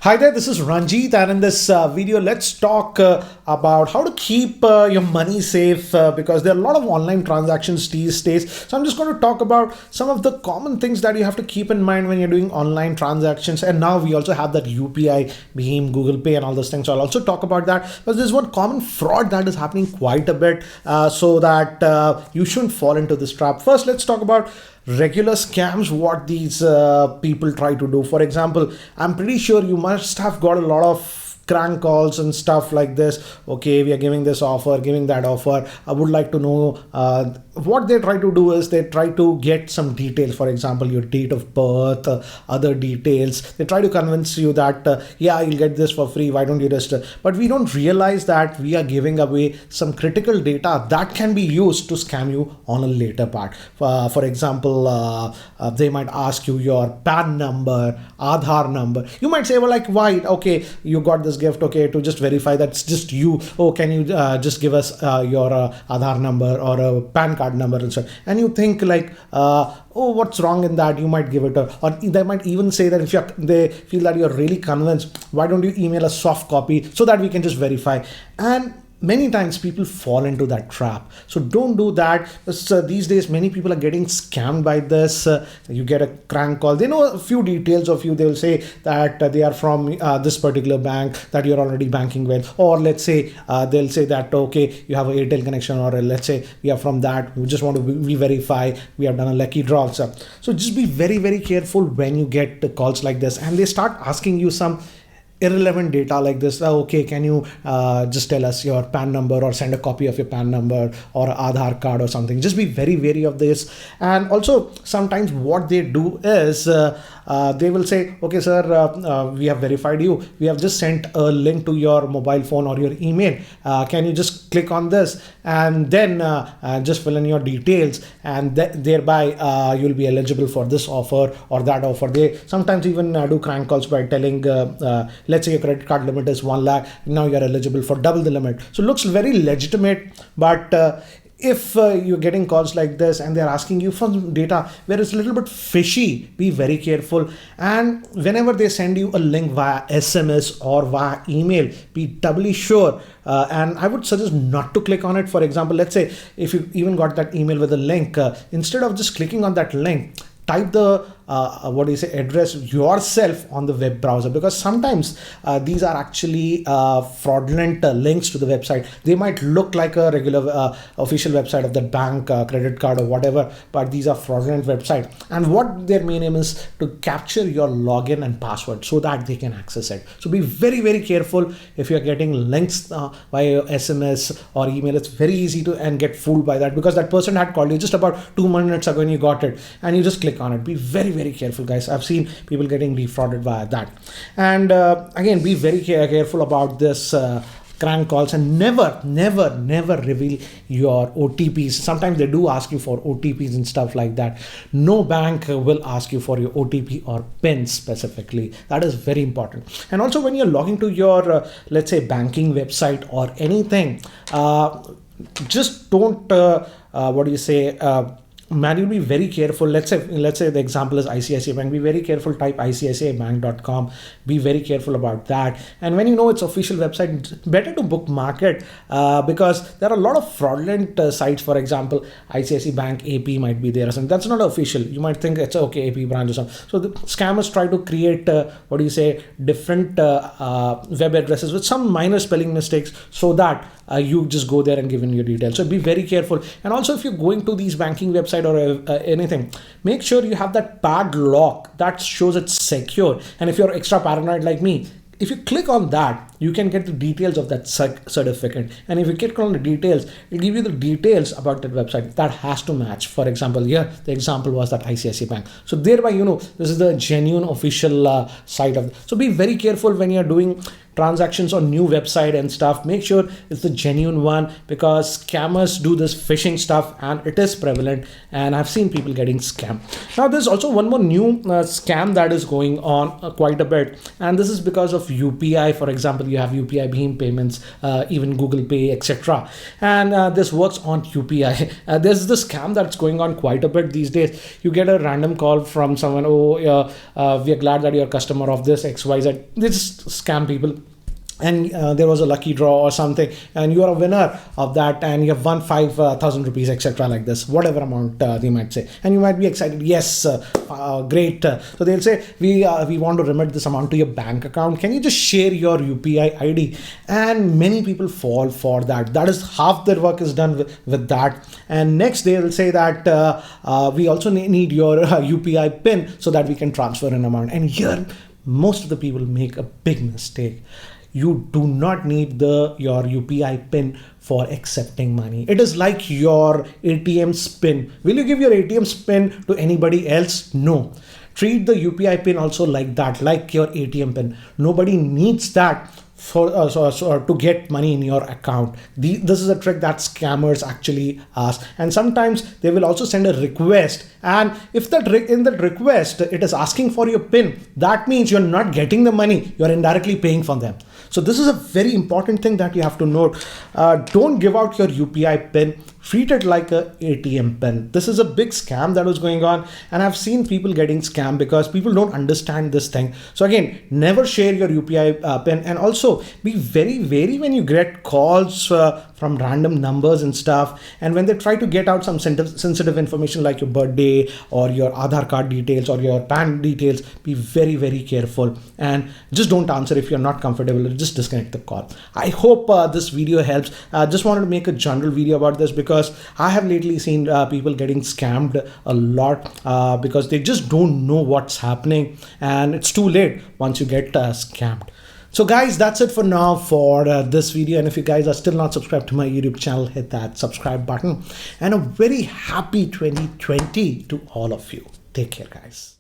Hi there, this is Ranjit, and in this video, let's talk about how to keep your money safe because there are a lot of online transactions these days. So, I'm just going to talk about some of the common things that you have to keep in mind when you're doing online transactions. And now we also have that UPI, BHIM, Google Pay, and all those things. So, I'll also talk about that. But there's one common fraud that is happening quite a bit, so that you shouldn't fall into this trap. First, let's talk about regular scams, what these people try to do. For example, I'm pretty sure you must have got a lot of crank calls and stuff like this. Okay, we are giving this offer, giving that offer. I would like to know what they try to do is they try to get some details. For example, your date of birth, other details. They try to convince you that yeah, you'll get this for free, why don't you just but we don't realize that we are giving away some critical data that can be used to scam you on a later part. For example, they might ask you your PAN number, Aadhaar number. You might say, well, like, why? Okay, you got this gift, okay, to just verify that's just you. Oh, can you just give us your Aadhaar number or a PAN card number and so, and you think like, oh, what's wrong in that? You might give it or they might even say that if they feel that you're really convinced, why don't you email a soft copy so that we can just verify. And many times people fall into that trap. So don't do that. These days, many people are getting scammed by this. You get a crank call. They know a few details of you. They will say that they are from this particular bank that you're already banking with. Or let's say they'll say that, okay, you have an Airtel connection, or let's say we are from that. We just want to re-verify. We have done a lucky draw. So just be very, very careful when you get calls like this. And they start asking you some irrelevant data like this. Okay, can you just tell us your PAN number or send a copy of your PAN number or Aadhaar card or something. Just be very wary of this. And also sometimes what they do is they will say, okay, sir, we have verified you. We have just sent a link to your mobile phone or your email. Can you just click on this and then just fill in your details, and thereby you'll be eligible for this offer or that offer. They sometimes even do crank calls by telling let's say your credit card limit is 1 lakh. Now you're eligible for double the limit. So it looks very legitimate, but if you're getting calls like this and they're asking you for some data where it's a little bit fishy, be very careful. And whenever they send you a link via SMS or via email, be doubly sure. And I would suggest not to click on it. For example, let's say if you even got that email with a link, instead of just clicking on that link, type the address yourself on the web browser, because sometimes these are actually fraudulent links to the website. They might look like a regular official website of the bank, credit card or whatever, but these are fraudulent websites, and what their main aim is to capture your login and password so that they can access it. So be very, very careful if you're getting links via SMS or email. It's very easy to and get fooled by that, because that person had called you just about 2 minutes ago and you got it and you just click on it. Be very, very careful, guys. I've seen people getting defrauded via that. And again, be very careful about this crank calls, and never reveal your OTPs. Sometimes they do ask you for OTPs and stuff like that. No bank will ask you for your OTP or PIN specifically. That is very important. And also when you're logging to your let's say banking website or anything, just don't manually be very careful. Let's say the example is ICICI Bank. Be very careful. Type ICICIbank.com. Be very careful about that. And when you know it's official website, it's better to bookmark it because there are a lot of fraudulent sites. For example, ICICI Bank AP might be there or something. That's not official. You might think it's okay, AP branch or something. So the scammers try to create different web addresses with some minor spelling mistakes so that you just go there and give in your details. So be very careful. And also if you're going to these banking website or anything, make sure you have that padlock that shows it's secure. And if you're extra paranoid like me, if you click on that, you can get the details of that certificate. And if you click on the details, it'll give you the details about that website that has to match. For example, here, the example was that ICICI Bank. So thereby, this is the genuine official site of. So be very careful when you're doing transactions on new website and stuff, make sure it's the genuine one, because scammers do this phishing stuff and it is prevalent, and I've seen people getting scammed. Now there's also one more new scam that is going on quite a bit, and this is because of UPI. For example, you have UPI BHIM payments, even Google Pay, etc., and this works on UPI. There's this scam that's going on quite a bit these days. You get a random call from someone, oh, we are glad that you're a customer of this XYZ. They just scam people, and there was a lucky draw or something, and you are a winner of that, and you have won 5,000 rupees, etc., like this, whatever amount they might say, and you might be excited. Yes, great. So they'll say, we want to remit this amount to your bank account. Can you just share your UPI ID? And many people fall for that. That is half their work is done with that. And next they will say that we also need your UPI PIN so that we can transfer an amount. And here most of the people make a big mistake. You do not need your UPI PIN for accepting money. It is like your ATM PIN. Will you give your ATM PIN to anybody else? No. Treat the UPI PIN also like that, like your ATM PIN. Nobody needs that for to get money in your account. This is a trick that scammers actually ask, and sometimes they will also send a request, and if in that request it is asking for your PIN, that means you're not getting the money, you're indirectly paying for them. So this is a very important thing that you have to note. Don't give out your UPI PIN. Treat it like a ATM PIN. This is a big scam that was going on, and I've seen people getting scammed because people don't understand this thing. So again, never share your UPI PIN, and also be very wary when you get calls from random numbers and stuff, and when they try to get out some sensitive information like your birthday or your Aadhaar card details or your PAN details, be very, very careful, and just don't answer if you're not comfortable. Just disconnect the call. I hope this video helps. Just wanted to make a general video about this because I have lately seen people getting scammed a lot because they just don't know what's happening, and it's too late once you get scammed. So guys, that's it for now for this video, and if you guys are still not subscribed to my YouTube channel, hit that subscribe button, and a very happy 2020 to all of you. Take care, guys.